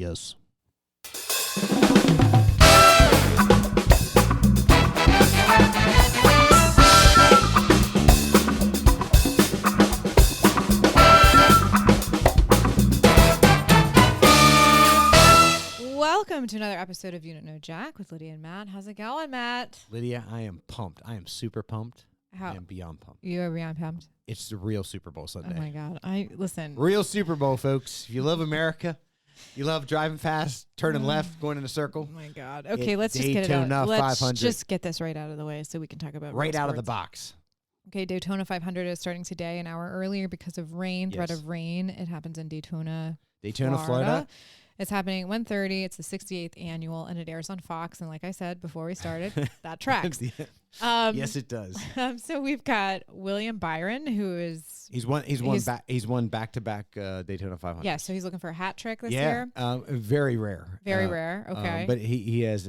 Yes. Welcome to another episode of Unit No Jack with Lydia and Matt. How's it going, Matt? Lydia, I am pumped. I am super pumped. How? I am beyond pumped. You are beyond pumped? It's the real Super Bowl Sunday. Oh my God. Listen. Real Super Bowl, folks. If you love America, you love driving fast, turning left, going in a circle. Oh my God. Okay, let's just get it out. Daytona Let's 500. just get this right out of the way so we can talk about Right real out of the sports. box. Okay, Daytona 500 is starting today, an hour earlier because of rain, threat Yes. of rain. It happens in Daytona, Florida. It's happening at 1:30. It's the 68th annual, and it airs on Fox. And like I said before we started, that tracks. Yes, it does. So we've got William Byron, who is He's won back-to-back Daytona 500. yeah. So he's looking for a hat trick this year. Very rare. Very rare. Okay. But he has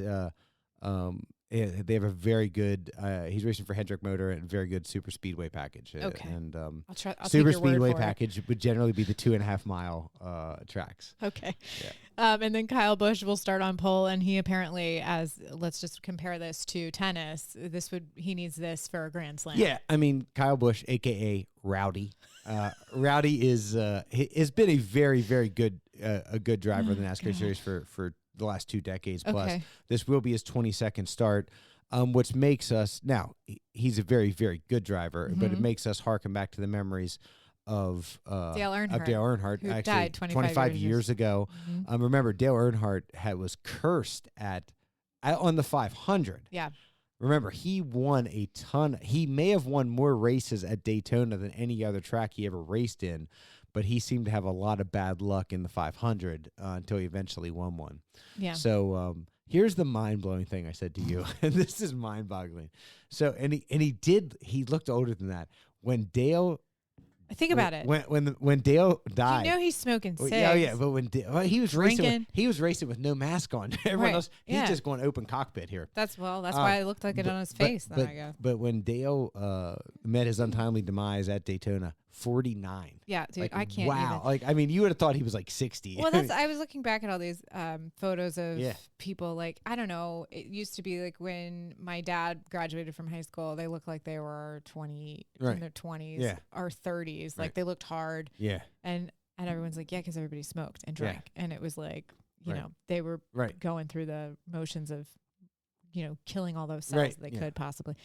they have a very good. He's racing for Hendrick Motor and very good super speedway package. Okay. And I'll super take your word speedway for it. package would generally be the 2.5 mile tracks. Okay. Yeah. And then Kyle Busch will start on pole, and he apparently, let's just compare this to tennis. He needs this for a Grand Slam. Yeah, I mean Kyle Busch, aka Rowdy. Rowdy has been a very very good a good driver in the NASCAR series for the last 2 decades plus. Okay. This will be his 22nd start, which makes us now he's a very very good driver, but it makes us harken back to the memories of Dale Earnhart, who actually died 25 years ago. Remember, Dale Earnhardt was cursed on the 500. Yeah. Remember, he won a ton. He may have won more races at Daytona than any other track he ever raced in, but he seemed to have a lot of bad luck in the 500 until he eventually won one. Yeah. So here's the mind-blowing thing I said to you, and this is mind-boggling. So he looked older than that when Dale. Think about it. When Dale died, You know he's smoking cigs. yeah. But when he was Drinking. he was racing with no mask on. Everyone Right. else, he's Yeah. just going open cockpit here. That's why it looked like it on his face. Then I guess. But when Dale met his untimely demise at Daytona, 49. Yeah, dude, Like, I can't. wow. Even. Like, I mean, you would have thought he was like 60. Well, I was looking back at all these photos of Yeah. people. Like, I don't know. It used to be like when my dad graduated from high school, they looked like they were 20 Right. in their 20s Yeah. or 30s. Like Right. they looked hard. Yeah. And everyone's like, yeah, because everybody smoked and Yeah. drank, and it was like, you Right. know, they were Right. going through the motions of, killing all those cells Right. that they Yeah. could possibly.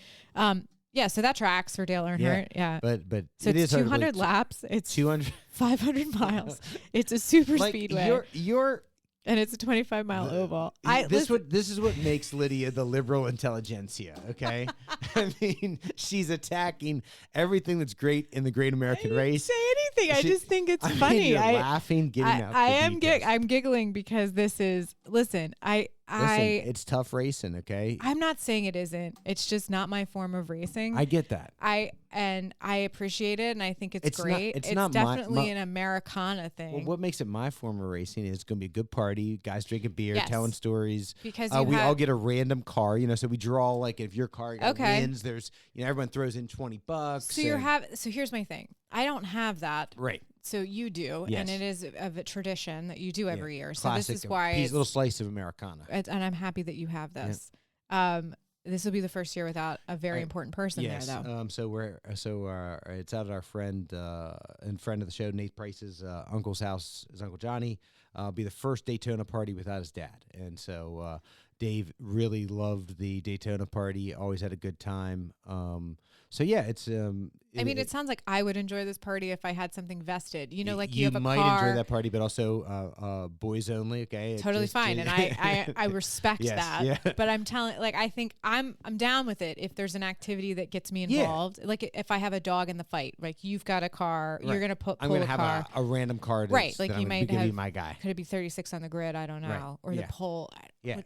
Yeah, so that tracks for Dale Earnhardt. Yeah. But So it it's is hard, 200 like, laps. It's 200 500 miles. It's a super like speedway. you're And it's a 25-mile oval. this is what makes Lydia the liberal intelligentsia, okay? I mean, she's attacking everything that's great in the Great American Race. Say anything. I She- just think it's I mean, funny. you're laughing, getting out. I'm giggling because this is. Listen, it's tough racing, okay? I'm not saying it isn't. It's just not my form of racing. I get that. I appreciate it, and I think it's It's not- great. it's It's not definitely an Americana thing. Well, what makes it my form of racing is it's going to be a good party, guys drinking beer, Yes. telling stories. Because we all get a random car, so we draw like if your car Okay. wins, there's everyone throws in $20. So here's my thing. I don't have that. Right. So you do, Yes. and it is of a tradition that you do every year. So Classic, this is why piece, little slice of Americana. and I'm happy that you have this. This will be the first year without a very important person Yes. there, though. It's out at our friend and friend of the show, Nate Price's uncle's house. His Uncle Johnny. Be the first Daytona party without his dad, and so Dave really loved the Daytona party. Always had a good time. So yeah, it's. I mean, it sounds like I would enjoy this party if I had something vested. Like you you have a might car. enjoy that party, but also boys only. Okay, Totally fine, and I respect Yes, that. yeah. But I'm telling, I think I'm down with it if there's an activity that gets me Yeah. involved. Like if I have a dog in the fight, like you've got a car, Right. you're gonna pull I'm gonna a have car. a random car. Right, That's, like that you I'm might gonna be have- my guy. Could it be 36 on the grid? I don't know. Right. Or Yeah. the pole. Yeah.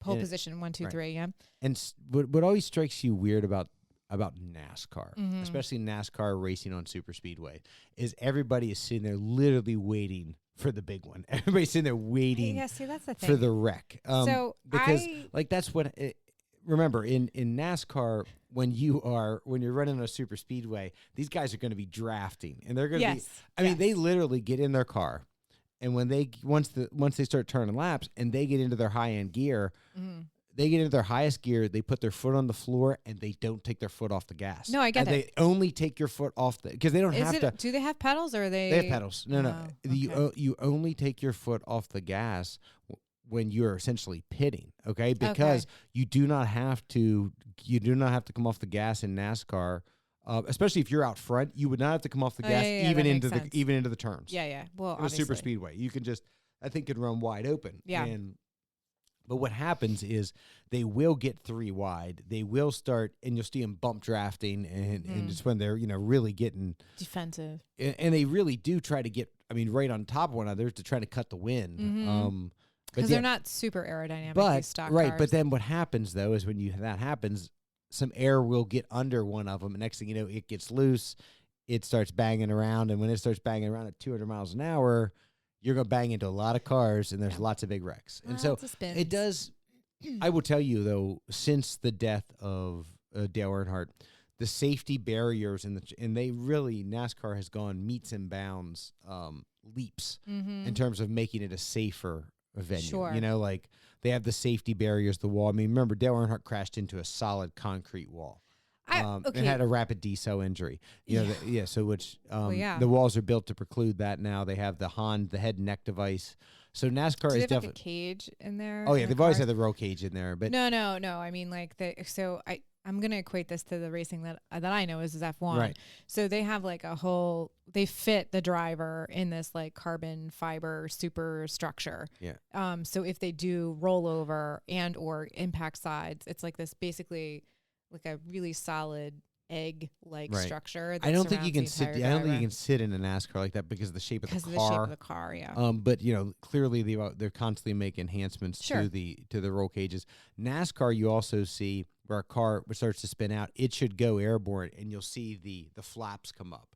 Pole And position 1, 2, right. 3. Yeah. And what always strikes you weird about NASCAR, Mhm. especially NASCAR racing on super speedway, is everybody is sitting there literally waiting for the big one. Everybody's sitting there waiting Yeah. See, that's the thing. for the wreck. So because that's what. Remember, in NASCAR, when you're running on a super speedway, these guys are going to be drafting, and they're going to be. Yes. I mean, they literally get in their car, And when they once they start turning laps and they get into their high end gear, Mm-hmm. they get into their highest gear. They put their foot on the floor and they don't take their foot off the gas. No, I get and it. They only take your foot off because they don't Is have it? to. Do they have pedals or are they? They have pedals. No. Okay. You only take your foot off the gas when you're essentially pitting. Okay, because you do not have to. You do not have to come off the gas in NASCAR. Especially if you're out front, you would not have to come off the gas even into the turns. Yeah. Well, in a super speedway, you can just that thing could run wide open. Yeah. But what happens is they will get 3 wide. They will start, and you'll see them bump drafting, and it's when they're really getting defensive, and they really do try to get. I mean, right on top of one another to try to cut the wind. Because they're not super aerodynamic. But these stock right, cars. but then what happens though is when that happens, some air will get under one of them, and next thing you know, it gets loose. It starts banging around, and when it starts banging around at 200 miles an hour. You're going to bang into a lot of cars, and there's lots of big wrecks. And so it does. I will tell you, though, since the death of Dale Earnhardt, the safety barriers and they really, NASCAR has gone meets and bounds leaps in terms of making it a safer venue. Sure. Like they have the safety barriers, the wall. I mean, remember, Dale Earnhardt crashed into a solid concrete wall. It had a rapid decel injury. So the walls are built to preclude that now. They have the head and neck device. So NASCAR is definitely a cage in there. Oh yeah, they've always had the roll cage in there. But no. I mean, I'm gonna equate this to the racing that I know is F1. Right. So they have like they fit the driver in this like carbon fiber super structure. Yeah. So if they do rollover and or impact sides, it's like this basically. Like a really solid egg-like structure. That I don't think you can sit. I don't think you can sit in a NASCAR like that because of the shape of the car. Because of the shape of the car, yeah. But clearly they're constantly making enhancements to the roll cages. NASCAR, you also see where a car starts to spin out, it should go airborne, and you'll see the flaps come up.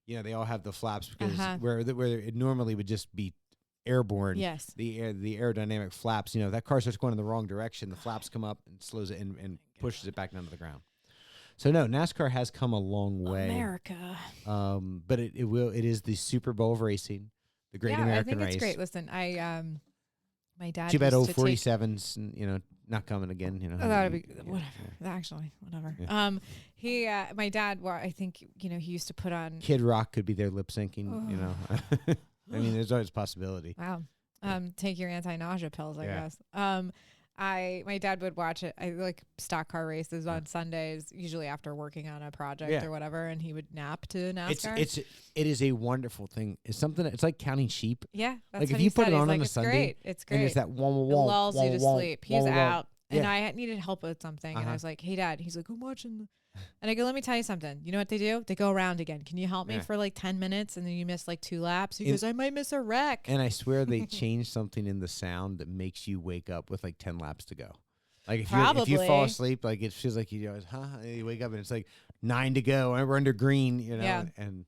They all have the flaps because where it normally would just be airborne. Yes. The aerodynamic flaps. That car starts going in the wrong direction. The flaps come up and slows it and pushes it back down to the ground. So no, NASCAR has come a long way. America. But it is the Super Bowl of racing, the great American race. I think it's great. Listen, my dad. Too bad old 47s, not coming again. That would be whatever. Actually, whatever. Yeah. My dad. Well, I think he used to put on Kid Rock could be there lip syncing. I mean, there's always a possibility. Wow. Take your anti-nausea pills, I guess. My dad would watch it. I like stock car races on Sundays, usually after working on a project or whatever, and he would nap to NASCAR. It is a wonderful thing. It's something. It's like counting sheep. Yeah, that's like what if you put said. it on He's a like, Sunday, it's great. And it's that It lulls you to sleep. He's out. And Yeah. I needed help with something, and I was like, "Hey, Dad." He's like, "I'm watching." And I go, "Let me tell you something. You know what they do? They go around again. Can you help me for like 10 minutes, and then you miss like 2 laps?" He goes, "I might miss a wreck." And I swear they changed something in the sound that makes you wake up with like 10 laps to go. Like if you fall asleep, like it feels like you goes, and you wake up and it's like 9 to go, and we're under green, and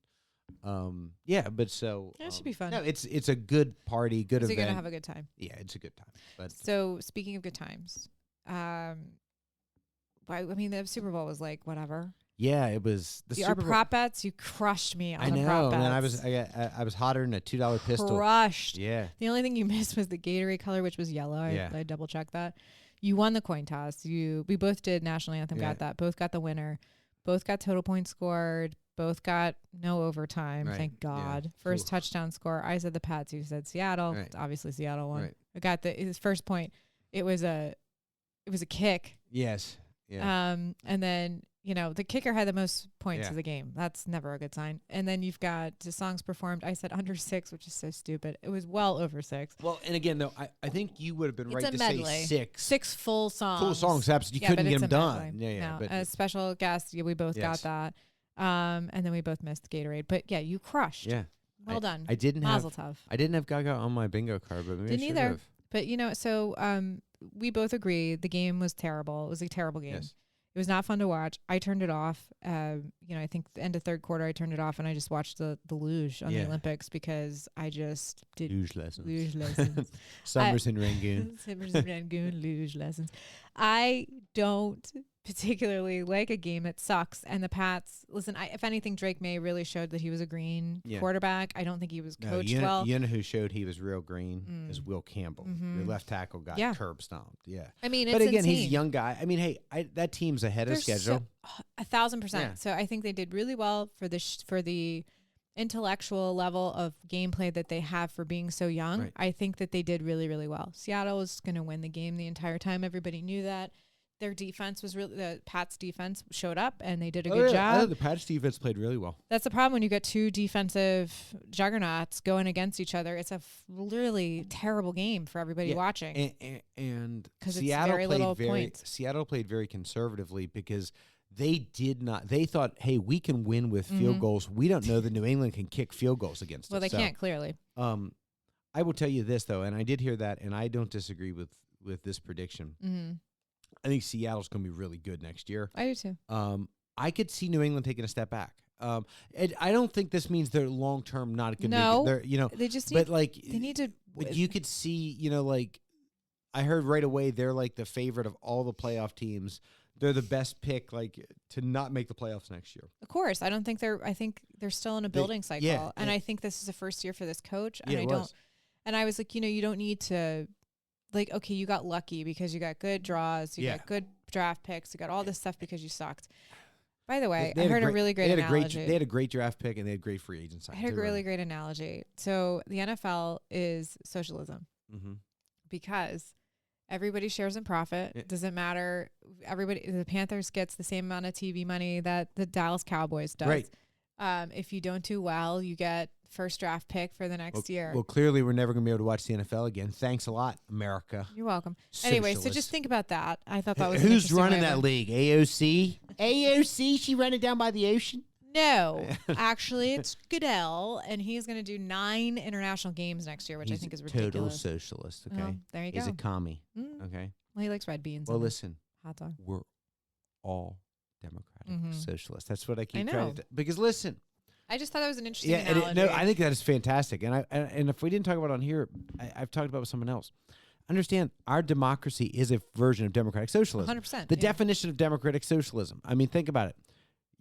but so That should be fun. No, it's a good party, good event. You're gonna have a good time. Yeah, it's a good time. But so speaking of good times, I mean the Super Bowl was like whatever. Yeah, it was our prop bets. You crushed me on the prop bets. And I was hotter than a $2 pistol. Crushed. Yeah. The only thing you missed was the Gatorade color, which was yellow. I double checked that. You won the coin toss. We both did national anthem. Got that. Both got the winner. Both got total points scored. Both got no overtime. Right. Thank God. Yeah. First touchdown score. I said the Pats. You said Seattle. Right. Obviously Seattle won. Right. I got his first point. It was a kick. Yes. Yeah. And then the kicker had the most points of the game. That's never a good sign. And then you've got the songs performed. I said under 6, which is so stupid. It was well over 6. Well, and again, though, I think you would have been It's right a to medley. say 6. 6 full songs. Full songs, absolutely. You couldn't get them done. Medley. Yeah. No, But a special guest. Yeah, we both got that. And then we both missed Gatorade. But yeah, you crushed. Yeah. Well done. I didn't Mazel tov. I didn't have Gaga on my bingo card, but maybe Didn't I should either. have. But so we both agree the game was terrible. It was a terrible game. Yes. It was not fun to watch. I turned it off. I think the end of third quarter, I turned it off and I just watched the luge on the Olympics because I just did luge lessons. Luge lessons. Summers in Rangoon. Summers in Rangoon, luge lessons. I don't particularly like a game that sucks. And the Pats, listen, if anything, Drake May really showed that he was a green quarterback. I don't think he was coached well. You know who showed he was real green is Will Campbell. Your left tackle got curb stomped. Yeah. I mean, but again, insane. He's a young guy. I mean, hey, that team's ahead of schedule. 1,000%. Yeah. So I think they did really well for the intellectual level of gameplay that they have for being so young. Right. I think that they did really, really well. Seattle was going to win the game the entire time. Everybody knew that. Their defense was really, the Pats defense showed up and they did a good job. I thought the Pats defense played really well. That's the problem when you get two defensive juggernauts going against each other. It's a really terrible game for everybody watching. And Seattle played very conservatively because they thought, hey, we can win with field goals. We don't know that New England can kick field goals against us. Well, they can't, clearly. I will tell you this, though, and I did hear that, and I don't disagree with this prediction. Mm-hmm. I think Seattle's going to be really good next year. I do too. I could see New England taking a step back. And I don't think this means they're long term not going to. No, they just need. But like they need to. You could see, like I heard right away they're like the favorite of all the playoff teams. They're the best pick, like to not make the playoffs next year. Of course, I don't think they're. I think they're still in a building cycle, and I think this is the first year for this coach. And I don't. And I was like, you don't need to. Like, okay, you got lucky because you got good draws, you got good draft picks, you got all this stuff because you sucked. By the way, I heard a really great analogy. They had a great draft pick and they had great free agents. I heard a really great analogy. So the NFL is socialism because everybody shares in profit. It doesn't matter. The Panthers gets the same amount of TV money that the Dallas Cowboys does. Right. If you don't do well, you get first draft pick for the next year. Well, clearly we're never going to be able to watch the NFL again. Thanks a lot, America. You're welcome. Anyway, so just think about that. I thought that was who's running that league? AOC? AOC? She running down by the ocean? No, actually, it's Goodell, and he's going to do 9 international games next year, which I think is ridiculous. Total socialist. Okay, there you go. He's a commie. Okay. Well, he likes red beans. Well, listen, hot dog. We're all Democratic socialists. That's what I keep trying to. Because listen. I just thought that was an interesting analogy. No, I think that is fantastic. And if we didn't talk about it on here, I've talked about it with someone else. Understand, our democracy is a version of democratic socialism. 100%. The definition of democratic socialism. I mean, think about it.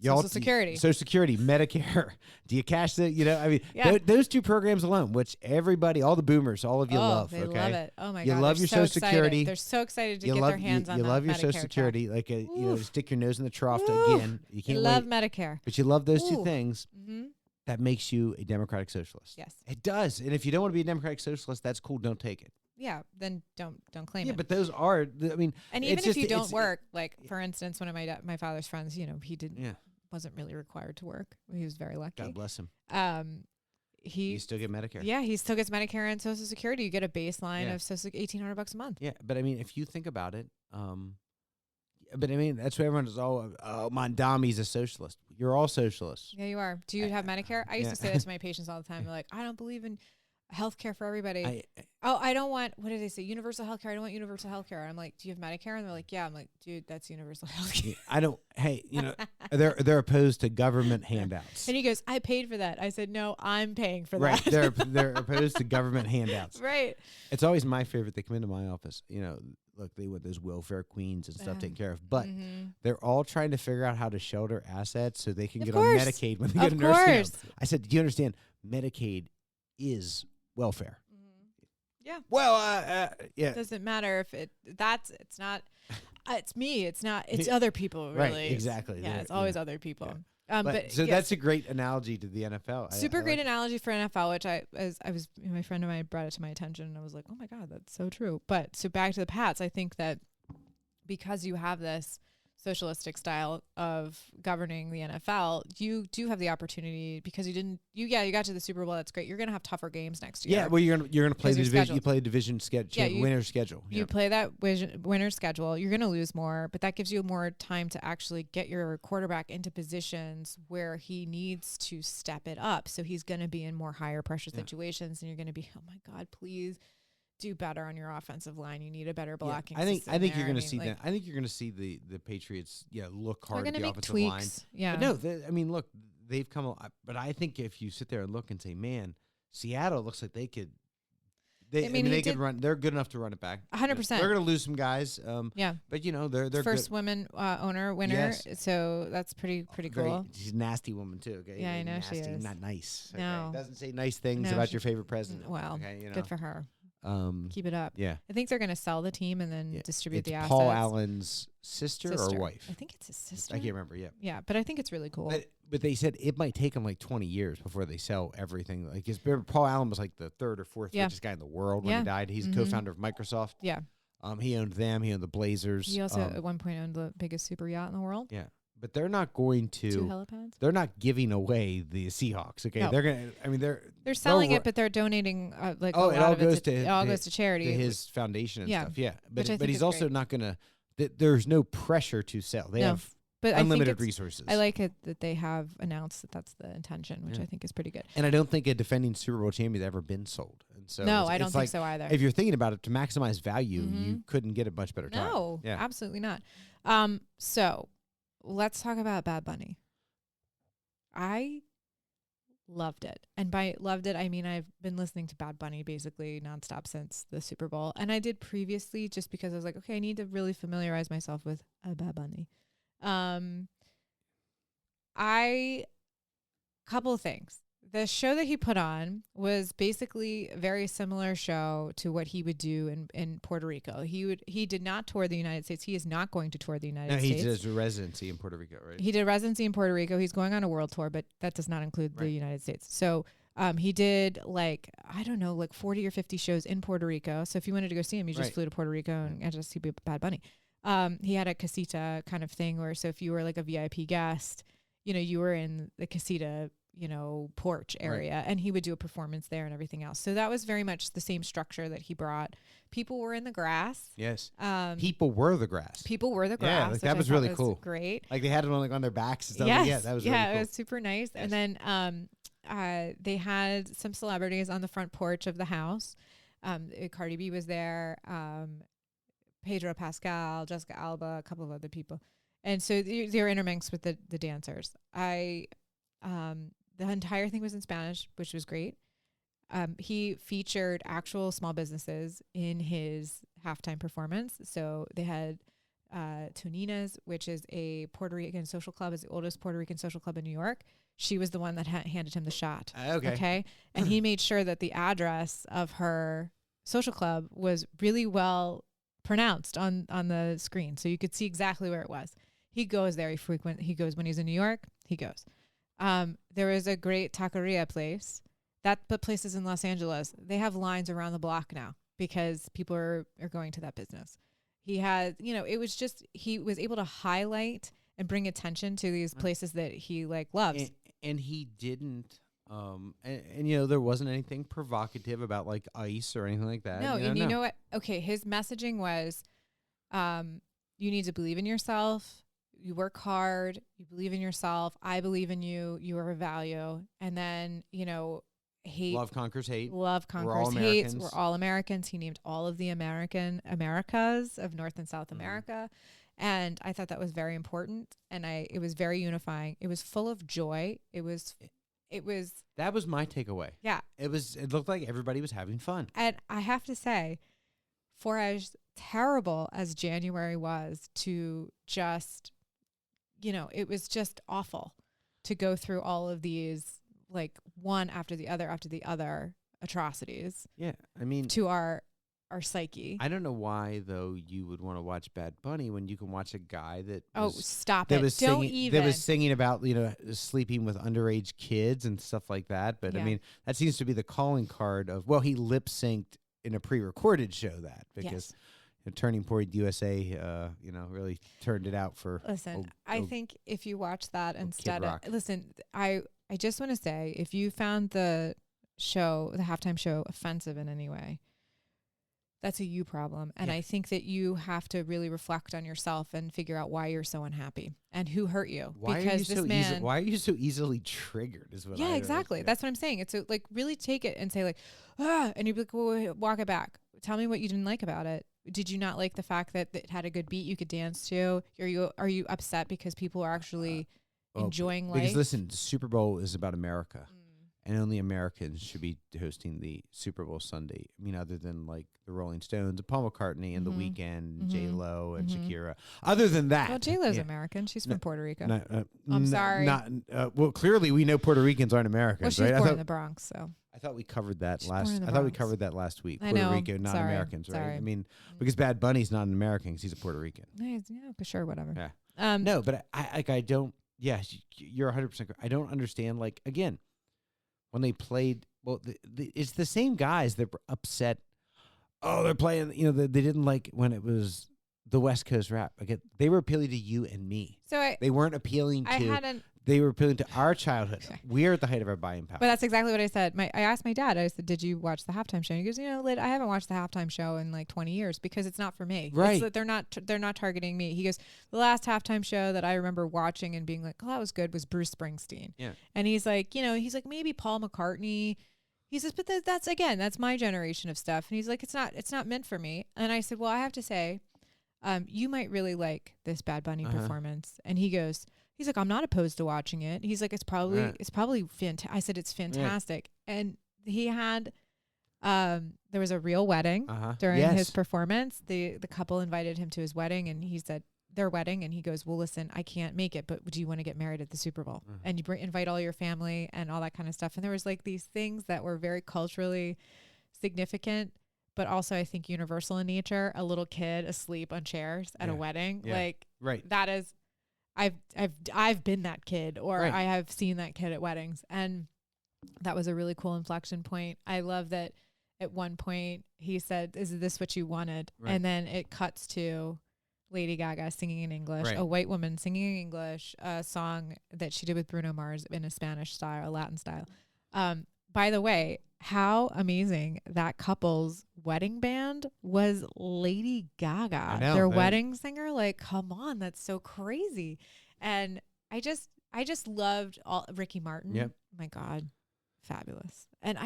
Social Security. Social Security, Medicare. Do you cash the, those two programs alone, which everybody, all the boomers, all of you love. They love it. Oh, my God. You love your Social Security. They're so excited to get their hands on that. You love your Medicare Social Security. check. Like, stick your nose in the trough again. You can't love Medicare. But you love those two things. That makes you a democratic socialist. Yes. It does. And if you don't want to be a democratic socialist, that's cool. Don't take it. Yeah, then don't claim it. Yeah, but those are, I mean. And even if you don't work, like, for instance, one of my father's friends, he didn't. Wasn't really required to work. He was very lucky. God bless him. You still get Medicare. Yeah, he still gets Medicare and Social Security. You get a baseline of $1,800 a month. Yeah, but I mean, if you think about it, but I mean, that's what everyone is. Oh, Mondami's a socialist. You're all socialists. Yeah, you are. Do you have Medicare? I used to say that to my patients all the time. They're like, I don't believe in healthcare for everybody. I don't want, what did they say? Universal healthcare. I don't want universal healthcare. I'm like, do you have Medicare? And they're like, yeah. I'm like, dude, that's universal healthcare. I don't. Hey, they're opposed to government handouts. And he goes, I paid for that. I said, no, I'm paying for that. Right. They're opposed to government handouts. Right. It's always my favorite. They come into my office. Look, they want those welfare queens and stuff taken care of, but they're all trying to figure out how to shelter assets so they can get on Medicaid when they get a nursing home. I said, do you understand? Medicaid is welfare. Yeah. Well, yeah. It doesn't matter if it's not, it's me. It's not, it's other people, really. Right, exactly. Yeah, it's always other people. Yeah. That's a great analogy to the NFL. Super great analogy for NFL, which I was my friend of mine brought it to my attention and I was like, oh my God, that's so true. But so back to the Pats, I think that because you have this socialistic style of governing the NFL, you do have the opportunity because you got to the Super Bowl. That's great. You're going to have tougher games next year. Yeah, well, you're going to play the division. You play a division winner's schedule. You play that winner's schedule. You're going to lose more, but that gives you more time to actually get your quarterback into positions where he needs to step it up. So he's going to be in more higher pressure situations, and you're going to be, oh my God, please do better on your offensive line. You need a better blocking. I think you're going to see that. I think you're going to see the Patriots. Look hard at the offensive line. Yeah. But no, look, they've come. But I think if you sit there and look and say, man, Seattle looks like they could I mean, they could run. They're good enough to run it back. 100%. They're going to lose some guys. But they're first good. women winner. Yes. So that's pretty cool. She's a nasty woman too. Okay. Yeah, I know nasty, she is. Not nice. Okay? No, Doesn't say nice things about your favorite president. Well, okay, good for her. Keep it up. Yeah. I think they're going to sell the team and then distribute the assets. Paul Allen's sister or wife? I think it's his sister. I can't remember. Yeah. Yeah, but I think it's really cool. But they said it might take them like 20 years before they sell everything. Like, Paul Allen was like the third or fourth richest guy in the world when he died. He's a co-founder of Microsoft. Yeah. He owned them. He owned the Blazers. He also at one point owned the biggest super yacht in the world. Yeah. But they're not going to. 2 helipads. They're not giving away the Seahawks. Okay, no. they're gonna. I mean, they're selling it, but they're donating it all goes to charity, to his foundation and stuff. Yeah, but he's also great. not gonna. There's no pressure to sell. They have unlimited resources. I like it that they have announced that that's the intention, which I think is pretty good. And I don't think a defending Super Bowl champion has ever been sold. And so no, I don't think so either. If you're thinking about it to maximize value, you couldn't get a much better time. No, absolutely not. So let's talk about Bad Bunny. I loved it. And by loved it, I mean I've been listening to Bad Bunny basically nonstop since the Super Bowl. And I did previously just because I was like, okay, I need to really familiarize myself with Bad Bunny. Couple of things. The show that he put on was basically a very similar show to what he would do in Puerto Rico. He did not tour the United States. He is not going to tour the United States. No, he did a residency in Puerto Rico, right? He did a residency in Puerto Rico. He's going on a world tour, but that does not include the United States. So he did 40 or 50 shows in Puerto Rico. So if you wanted to go see him, you just flew to Puerto Rico and just see Bad Bunny. He had a casita kind of thing where, so if you were like a VIP guest, you were in the casita, porch area, and he would do a performance there and everything else. So that was very much the same structure that he brought. People were in the grass. Yes. People were the grass. Yeah, that was really cool. Great. Like they had it on their backs and stuff. Yes. Yeah, that was really cool. It was super nice. Yes. And then they had some celebrities on the front porch of the house. Cardi B was there. Pedro Pascal, Jessica Alba, a couple of other people. And so they were intermixed with the dancers. The entire thing was in Spanish, which was great. He featured actual small businesses in his halftime performance. So they had Tonina's, which is a Puerto Rican social club, is the oldest Puerto Rican social club in New York. She was the one that handed him the shot. Okay. And he made sure that the address of her social club was really well pronounced on the screen. So you could see exactly where it was. He goes there. He goes when he's in New York, he goes. There was a great taqueria place. That place is in Los Angeles. They have lines around the block now because people are going to that business. He had, it was just, he was able to highlight and bring attention to these places that he loves. And he didn't, there wasn't anything provocative about ICE or anything like that. No, you know what? Okay. His messaging was, you need to believe in yourself. You work hard, you believe in yourself. I believe in you. You are a value. And then, hate. Love conquers hate. Love conquers hate. We're all Americans. He named all of the Americas of North and South America. And I thought that was very important. And it was very unifying. It was full of joy. It was. That was my takeaway. Yeah. It looked like everybody was having fun. And I have to say, for as terrible as January was to just, it was just awful to go through all of these, one after the other atrocities. Yeah. I mean, to our psyche. I don't know why, though, you would want to watch Bad Bunny when you can watch a guy that stop that it. Was Don't singing, even. That was singing about, sleeping with underage kids and stuff like that. But, I mean, that seems to be the calling card of, he lip synced in a pre-recorded show because Turning Point USA, really turned it out for. Listen, I think if you watch that instead of I just want to say, if you found the halftime show offensive in any way, that's a you problem. And I think that you have to really reflect on yourself and figure out why you're so unhappy and who hurt you. Why are you so easily triggered is what exactly. That's what I'm saying. It's really take it and say and you'd be like, well, walk it back. Tell me what you didn't like about it. Did you not like the fact that it had a good beat you could dance to? Are you upset because people are actually enjoying life? Because listen, the Super Bowl is about America. and only Americans should be hosting the Super Bowl Sunday. I mean, other than like the Rolling Stones, and Paul McCartney, and The Weeknd, and J Lo, and Shakira. Other than that, Well, J Lo's American. She's from Puerto Rico. I'm sorry. Well, clearly we know Puerto Ricans aren't Americans. Well, she's right? born in the Bronx, so. I thought we covered that She's born in the I thought we Bronx. covered that last week. I Puerto know. Rico, not Sorry. Americans, right? Sorry. I mean, because Bad Bunny's not an American, 'cause he's a Puerto Rican. Yeah, sure, whatever. Yeah. No, but I don't. Yeah, you're 100%. I don't understand. Like, again, when they played, well, it's the same guys that were upset. Oh, they're playing. You know, they didn't like when it was the West Coast rap. Again, they were appealing to you and me. So they weren't appealing to. They were appealing to our childhood. We're at the height of our buying power. But that's exactly what I said. I asked my dad. I said, "Did you watch the halftime show?" And he goes, "You know, Lyd, I haven't watched the halftime show in like 20 years because it's not for me. Right? They're not targeting me." He goes, "The last halftime show that I remember watching and being like, oh, that was good, was Bruce Springsteen." Yeah. And he's like, maybe Paul McCartney. He says, but that's my generation of stuff. And he's like, it's not meant for me. And I said, well, I have to say, you might really like this Bad Bunny performance. And he's like, I'm not opposed to watching it. He's like, it's probably fantastic. I said, it's fantastic. Yeah. And he had, there was a real wedding during his performance. The couple invited him to his wedding, and he said their wedding, and he goes, well, listen, I can't make it, but do you want to get married at the Super Bowl? And you invite all your family and all that kind of stuff. And there was like these things that were very culturally significant, but also I think universal in nature. A little kid asleep on chairs at a wedding. Yeah. Like, that is, I've been that kid, or I have seen that kid at weddings, and that was a really cool inflection point. I love that at one point he said, "Is this what you wanted?" And then it cuts to Lady Gaga singing in English, a white woman singing in English, a song that she did with Bruno Mars in a Spanish style, a Latin style. By the way, how amazing that couple's wedding band was. Lady Gaga, their wedding singer. Like, come on, that's so crazy. And I just loved Ricky Martin. Yep. My God, fabulous. And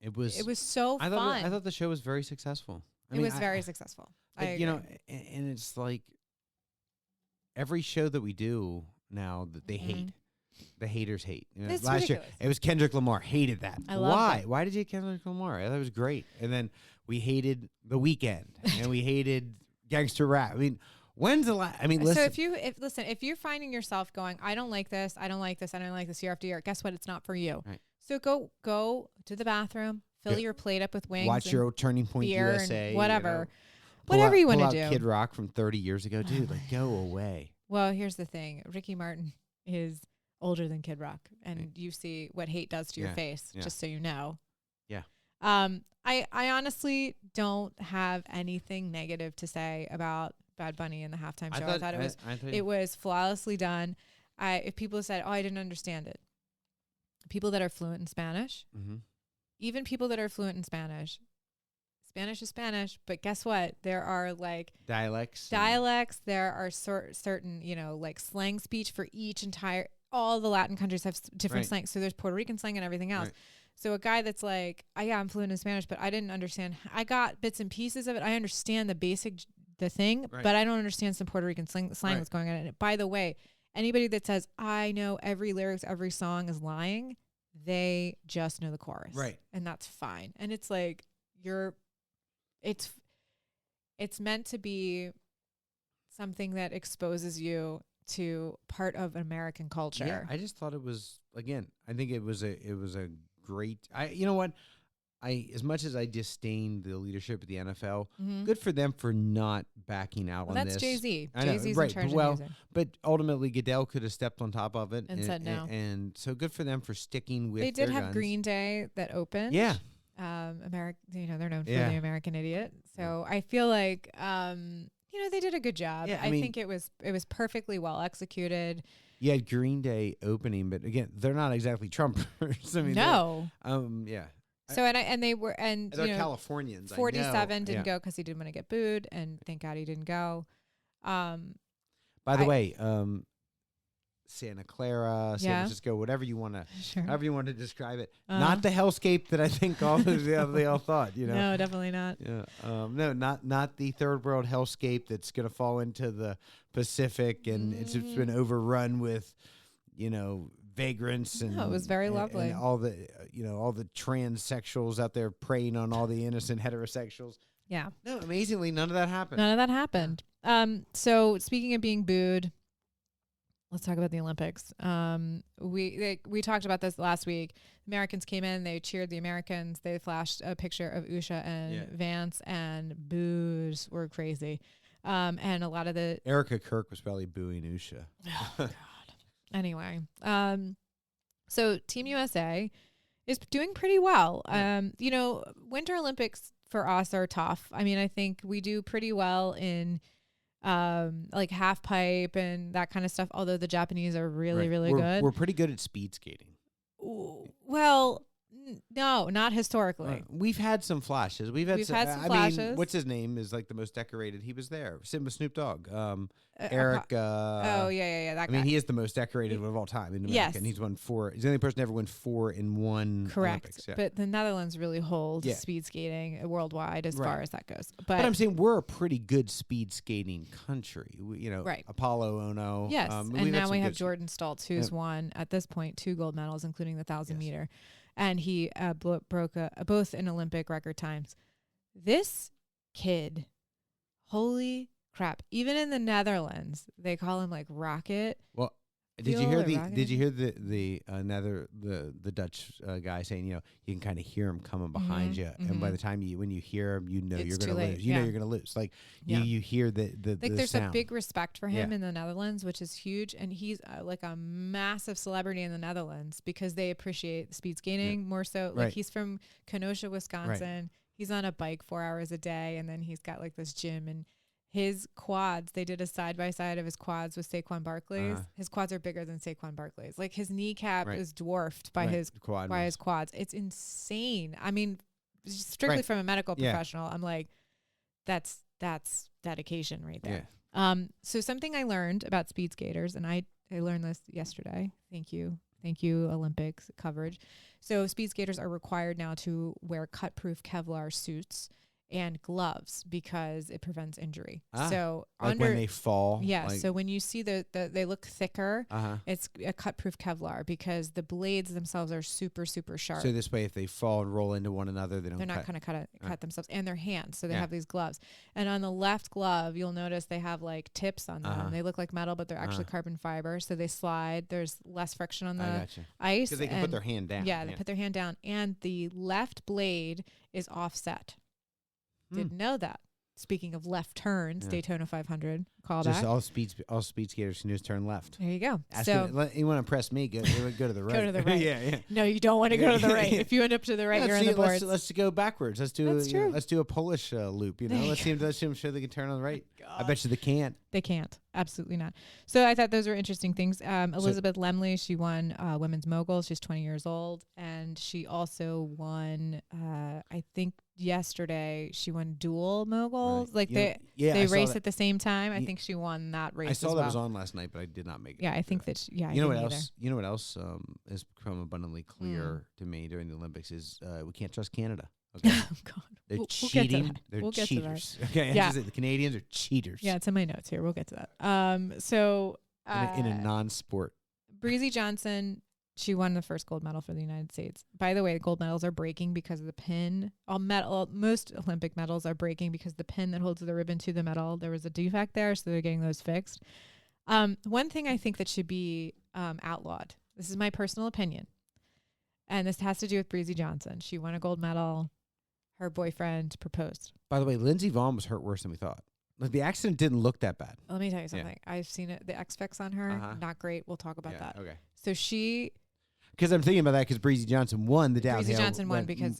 it was so fun. I thought the show was very successful. It was very successful. And it's like every show that we do now that they hate. The haters hate. It's last ridiculous. year, it was Kendrick Lamar. Hated that. Why? Why did you hate Kendrick Lamar? I thought it was great. And then we hated The Weeknd, and we hated gangster rap. I mean, when's the last? I mean, listen. So if you're finding yourself going, I don't like this, I don't like this, I don't like this year after year, guess what? It's not for you. Right. So go to the bathroom, fill your plate up with wings. Watch your Turning Point USA, whatever. Whatever you want to do. Kid Rock from 30 years ago, dude. Like, go away. Well, here's the thing. Ricky Martin is older than Kid Rock, and you see what hate does to your face, just so you know. Yeah. I honestly don't have anything negative to say about Bad Bunny in the halftime show. I thought it was flawlessly done. If people said, "Oh, I didn't understand it," people that are fluent in Spanish, even people that are fluent in Spanish is Spanish, but guess what? There are like dialects. There are certain, like slang speech for all the Latin countries have different slang. So there's Puerto Rican slang and everything else. Right. So a guy that's like, I'm fluent in Spanish, but I didn't understand. I got bits and pieces of it. I understand the thing, but I don't understand some Puerto Rican slang that's going on in it. By the way, anybody that says, I know every lyrics, every song is lying, they just know the chorus. Right. And that's fine. And it's like, it's meant to be something that exposes you to part of American culture. Yeah, I just thought it was, again, I think it was a great, you know what? As much as I disdain the leadership of the NFL, good for them for not backing out on this. That's Jay-Z. Jay-Z's in charge of music. But ultimately, Goodell could have stepped on top of it and said no. And so good for them for sticking with. They did have guns. Green Day that opened. Yeah. They're known for the American Idiot. So I feel like, they did a good job. Yeah, I mean, think it was perfectly well executed. You had Green Day opening, but again, they're not exactly Trumpers. I mean, no. Yeah. So they're Californians. 47 didn't go because he didn't want to get booed, and thank God he didn't go. By the way, Santa Clara, San Francisco, whatever you want to describe it. Not the hellscape that I think they all thought. No, definitely not. Yeah. No, not the third world hellscape that's going to fall into the Pacific and it's been overrun with, vagrants and it was very lovely. And all the all the transsexuals out there preying on all the innocent heterosexuals. Yeah. No, amazingly, none of that happened. None of that happened. So speaking of being booed, let's talk about the Olympics. We talked about this last week. Americans came in, they cheered the Americans. They flashed a picture of Usha and Vance, and boos were crazy. And a lot of the Erica Kirk was probably booing Usha. Oh God. Anyway, so Team USA is doing pretty well. Winter Olympics for us are tough. I mean, I think we do pretty well in like half pipe and that kind of stuff. Although the Japanese are really good. We're pretty good at speed skating. Ooh, well, no, not historically. We've had some flashes. We've had some flashes. mean, what's his name is like the most decorated. He was there. Sitting with Snoop Dogg. Eric. Oh yeah. That guy. He is the most decorated of all time in America. Yes. And he's won 4. He's the only person to ever win 4 in one. Correct. Olympics. Yeah. But the Netherlands really hold speed skating worldwide as far as that goes. But I'm saying we're a pretty good speed skating country. Apollo Ono. Yes. And now we have Jordan Stotz, who's won at this point 2 gold medals, including the 1,000 meter. And he broke both in Olympic record times. This kid, holy crap! Even in the Netherlands, they call him like Rocket. Well, did you hear the Dutch guy saying you can kind of hear him coming behind you, and by the time when you hear him, you're gonna lose. You know you're gonna lose. Like you hear the there's sound. a big respect for him in the Netherlands, which is huge, and he's like a massive celebrity in the Netherlands because they appreciate speed skating more so. Like he's from Kenosha, Wisconsin. Right. He's on a bike 4 hours a day, and then he's got like this gym and. His quads, they did a side-by-side of his quads with Saquon Barkley's. His quads are bigger than Saquon Barkley's. Like his kneecap is dwarfed by his quads. It's insane. I mean, strictly from a medical professional, I'm like, that's dedication right there. Yeah. So something I learned about speed skaters, and I learned this yesterday. Thank you, Olympics coverage. So speed skaters are required now to wear cut-proof Kevlar suits and gloves because it prevents injury. So like when they fall. Yeah. So when you see they look thicker, it's a cut-proof Kevlar because the blades themselves are super, super sharp. So this way, if they fall and roll into one another, they're not going to cut themselves and their hands. So they have these gloves. And on the left glove, you'll notice they have like tips on them. They look like metal, but they're actually carbon fiber. So they slide. There's less friction on the ice. Because they can put their hand down. Yeah, they put their hand down. And the left blade is offset. Didn't know that. Speaking of left turns, Daytona 500 callback. Just all speed skaters can just turn left. There you go. You want to impress me? Go to the right. Go to the right. Yeah. No, you don't want to go to the right. If you end up to the right, you're in the boards. Let's go backwards. Let's do a Polish loop. Let's see them show they can turn on the right. I bet you they can't. They can't. Absolutely not. So I thought those were interesting things. Elizabeth Lemley, she won women's mogul. She's 20 years old, and she also won. I think yesterday she won dual moguls. Like they race at the same time. I think she won that race. I saw that was on last night, but I did not make it. Yeah, I think that. You know what else? You know what else has become abundantly clear to me during the Olympics is we can't trust Canada. Okay. Oh God, they're cheating. They're cheaters. Okay, the Canadians are cheaters. Yeah, it's in my notes here. We'll get to that. So in a non-sport, Breezy Johnson, she won the first gold medal for the United States. By the way, the gold medals are breaking because of the pin. Most Olympic medals are breaking because the pin that holds the ribbon to the medal, there was a defect there, so they're getting those fixed. One thing I think that should be outlawed. This is my personal opinion, and this has to do with Breezy Johnson. She won a gold medal. Her boyfriend proposed. By the way, Lindsey Vonn was hurt worse than we thought. Like the accident didn't look that bad. Let me tell you something. I've seen it. The X-Fix on her, not great. We'll talk about that. Okay. So she... Because I'm thinking about that because Breezy Johnson won the downhill. Breezy Johnson won because,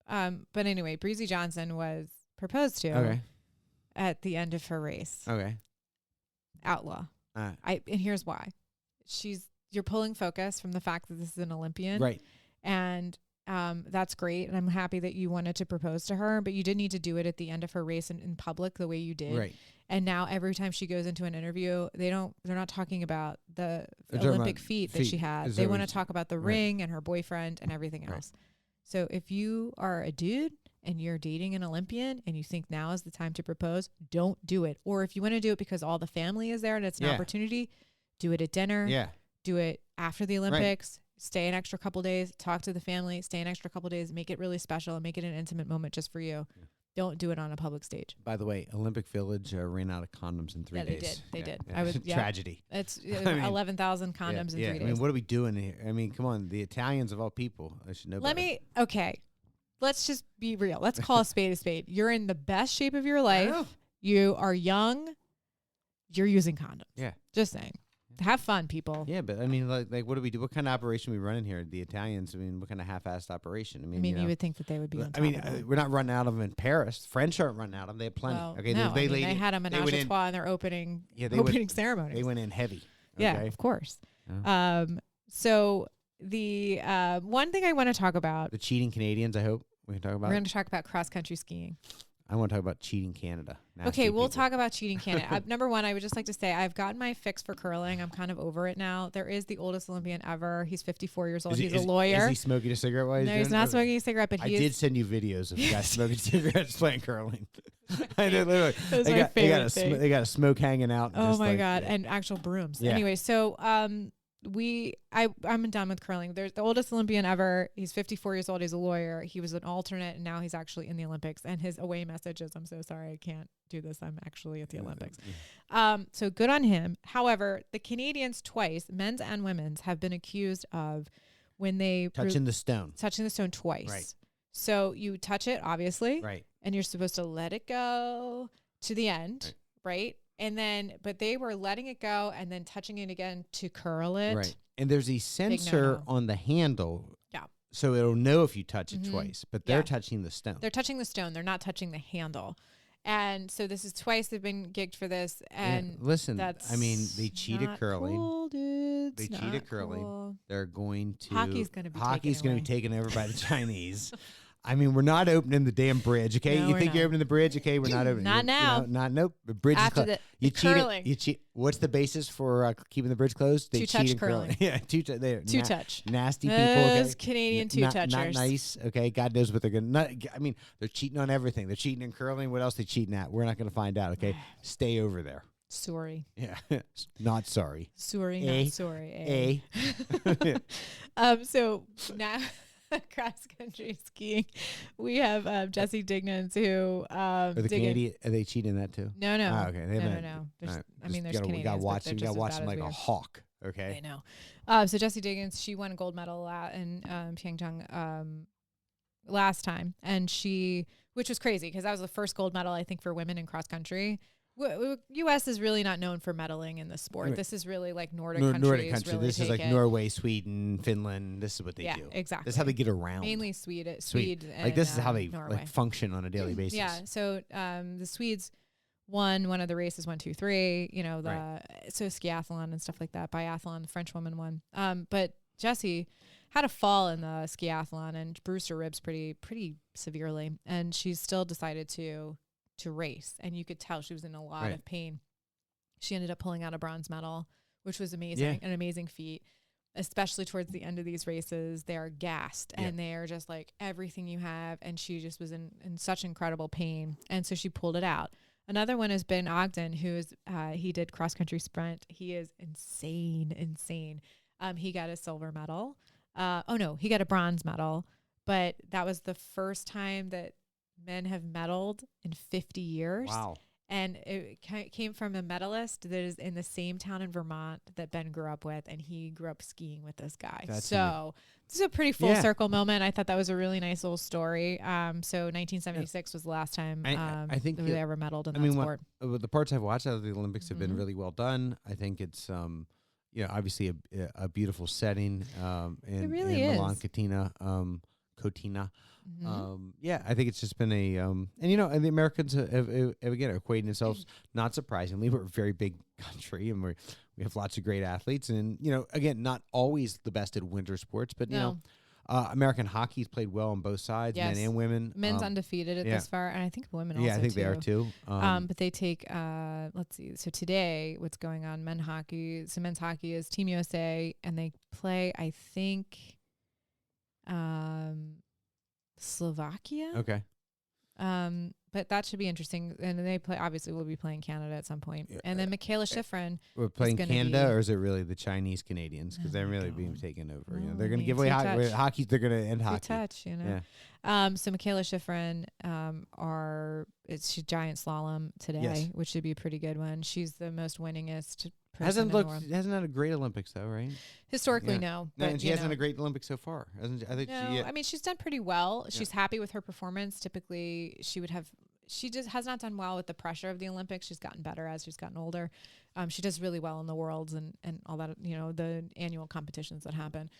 but anyway, Breezy Johnson was proposed to at the end of her race. Okay. Outlaw. And here's why. You're pulling focus from the fact that this is an Olympian. Right. And that's great. And I'm happy that you wanted to propose to her, but you didn't need to do it at the end of her race in public the way you did. Right. And now every time she goes into an interview, they're not talking about the Olympic feat that she had. They want to talk about the ring and her boyfriend and everything else. So if you are a dude and you're dating an Olympian and you think now is the time to propose, don't do it. Or if you want to do it because all the family is there and it's an opportunity, do it at dinner. Yeah. do it after the Olympics, stay an extra couple days, talk to the family, stay an extra couple days, make it really special and make it an intimate moment just for you. Yeah. Don't do it on a public stage. By the way, Olympic Village ran out of condoms in 3 days. They did. Yeah. I was tragedy. It's 11,000 condoms in 3 days. I mean, what are we doing here? I mean, come on, the Italians of all people. I should know. Okay. Let's just be real. Let's call a spade a spade. You're in the best shape of your life. You are young. You're using condoms. Yeah. Just saying. Have fun, people. Yeah, but I mean, like, what do we do? What kind of operation are we running here? The Italians. I mean, what kind of half-assed operation? I mean, you would think that they would be. On top of it. We're not running out of them in Paris. The French aren't running out of them. They have plenty. Well, okay, no, they had them in Auteuil in their opening ceremony. They went in heavy. Okay? Yeah, of course. Oh. So the one thing I want to talk about, the cheating Canadians. I hope we can talk about. We're going to talk about cross-country skiing. I want to talk about cheating Canada. Okay, we'll talk about cheating Canada. Number one, I would just like to say I've gotten my fix for curling. I'm kind of over it now. There is the oldest Olympian ever. He's 54 years old. He's a lawyer. Is he smoking a cigarette while he's doing it? No, he's not smoking a cigarette, but I did send you videos of guys smoking cigarettes playing curling. I did, literally. They got a smoke hanging out. Oh my God, and actual brooms. Yeah. Anyway, so I'm done with curling. There's the oldest Olympian ever. He's 54 years old. He's a lawyer. He was an alternate, and now he's actually in the Olympics. And his away message is, "I'm so sorry, I can't do this. I'm actually at the Olympics." So good on him. However, the Canadians twice, men's and women's, have been accused of when they touching the stone twice. Right. So you touch it, obviously, right, and you're supposed to let it go to the end, right? And then, but they were letting it go and then touching it again to curl it. Right. And there's a sensor on the handle. Yeah. So it'll know if you touch it twice, but they're touching the stone. They're touching the stone. They're not touching the handle. And so this is twice they've been gigged for this. And listen, I mean, they cheated curling. Cool, dude. They cheated curling. Cool. They're going to. Hockey's going to be taken over by the Chinese. I mean, we're not opening the damn bridge, okay? No, you think you're opening the bridge, okay? We're not opening. Not now. Nope. The bridge is closed. You cheated. You cheat. What's the basis for keeping the bridge closed? They two-touch curling. Yeah, two-touch. Nasty people. Those okay? Canadian two-touchers. Not nice. Okay, God knows what they're gonna. I mean, they're cheating on everything. They're cheating in curling. What else they cheating at? We're not gonna find out. Okay, stay over there. Sorry. Yeah, not sorry. Sorry, not sorry. So now. Cross country skiing, we have Jesse Dignans who are the Canadian. Are they cheating that too? No. Oh, okay, no. I mean, there's Canadians. We gotta watch them like a hawk. Okay, I know. So Jesse Dignans, she won a gold medal in Pyeongchang last time, and which was crazy because that was the first gold medal I think for women in cross country. U.S. is really not known for medaling in the sport. Right. This is really like Nordic countries. Really this is like Norway, Sweden, Finland. This is what they do. Yeah, exactly. This is how they get around. Mainly Swede. Like this is how they like function on a daily basis. Yeah. So the Swedes won one of the races, 1, 2, 3. You know so skiathlon and stuff like that. Biathlon, the French woman won. But Jessie had a fall in the skiathlon and bruised her ribs pretty severely, and she still decided to race, and you could tell she was in a lot of pain. She ended up pulling out a bronze medal, which was amazing, an amazing feat, especially towards the end of these races. They are gassed and they are just like everything you have, and she just was in such incredible pain, and so she pulled it out. Another one is Ben Ogden, who is he did cross country sprint. He is insane. He got a silver medal. He got a bronze medal, but that was the first time that men have medaled in 50 years. Wow. And it came from a medalist that is in the same town in Vermont that Ben grew up with, and he grew up skiing with this guy. This is a pretty full circle moment. I thought that was a really nice little story. So 1976 was the last time I think they ever medaled in that sport. The parts I've watched out of the Olympics have been really well done. I think it's obviously a beautiful setting in Milan Cortina. I think it's just been and the Americans have again equating themselves, not surprisingly, we're a very big country, and we have lots of great athletes, and again, not always the best at winter sports, but American hockey's played well on both sides, men and women. Men's undefeated at this far, and I think women also. Yeah, I think they are too. But they take let's see. So today, what's going on? Men's hockey. So men's hockey is Team USA, and they play, I think, Slovakia. Okay. but that should be interesting. And they play, obviously we'll be playing Canada at some point. And then Michaela Schifrin. We're playing Canada, or is it really the Chinese Canadians? Because they're really being taken over. They're going to give away hockey. They're going to end hockey. Touch, So Michaela Schifrin, she's giant slalom today, which should be a pretty good one. She's the most winningest person hasn't had a great Olympics though, right? Historically, no. But, and she hasn't had a great Olympics so far. I mean, she's done pretty well. She's happy with her performance. Typically, she just has not done well with the pressure of the Olympics. She's gotten better as she's gotten older. She does really well in the Worlds and all that, the annual competitions that happen.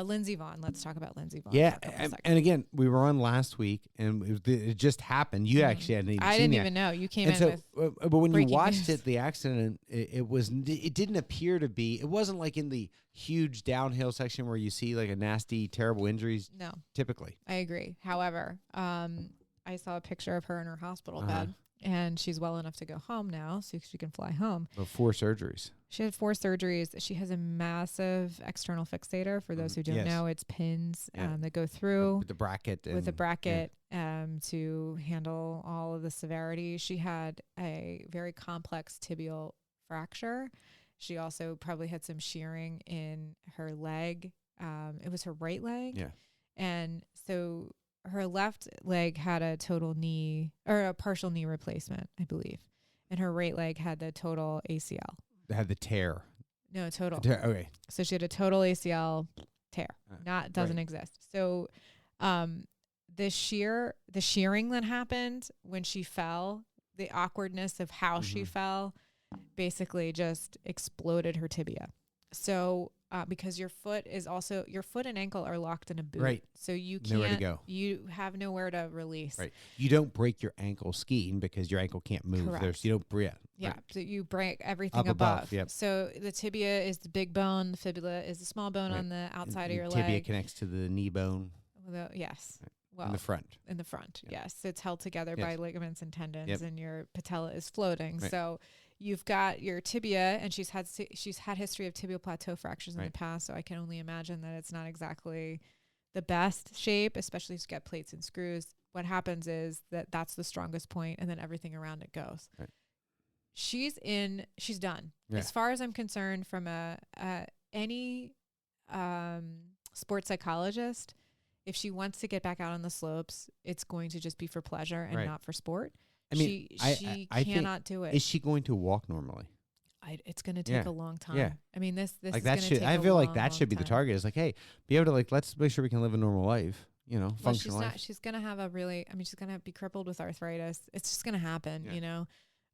Lindsey Vonn. Let's talk about Lindsey Vonn. Yeah, and again, we were on last week, and it just happened. You actually hadn't even seen it. I didn't even know. You came in with but when you watched news. the accident, it didn't appear to be. It wasn't like in the huge downhill section where you see like a nasty, terrible injuries. No, typically. I agree. However, I saw a picture of her in her hospital bed. And she's well enough to go home now, so she can fly home. 4 surgeries. She had 4 surgeries. She has a massive external fixator. For those who don't know, it's pins that go through with the bracket. To handle all of the severity. She had a very complex tibial fracture. She also probably had some shearing in her leg. It was her right leg. Yeah. And so her left leg had a total knee or a partial knee replacement, I believe. And her right leg had the total ACL. They had the tear. No, total. Okay. So she had a total ACL tear. Doesn't exist. So the shearing that happened when she fell, the awkwardness of how she fell basically just exploded her tibia. So because your foot and ankle are locked in a boot. Right. So you can't, nowhere to go. You have nowhere to release. Right. You don't break your ankle skiing because your ankle can't move. Correct. You don't break. Yeah. So you break everything Up above. Yep. So the tibia is the big bone. The fibula is the small bone on the outside of your leg. Tibia connects to the knee bone. Yes. Right. Well, in the front. Yes. It's held together by ligaments and tendons, and your patella is floating. Right. So you've got your tibia, and she's had history of tibial plateau fractures in the past. So I can only imagine that it's not exactly the best shape, especially if you get plates and screws. What happens is that's the strongest point, and then everything around it goes. Right. She's done. Yeah. As far as I'm concerned, from any sports psychologist, if she wants to get back out on the slopes, it's going to just be for pleasure and not for sport. I mean, she cannot do it. Is she going to walk normally? It's going to take a long time. Yeah. I mean, this like is that going to take I feel like that should be time. the target. It's like, hey, be able to let's make sure we can live a normal life. Functional life. She's going to have she's going to be crippled with arthritis. It's just going to happen,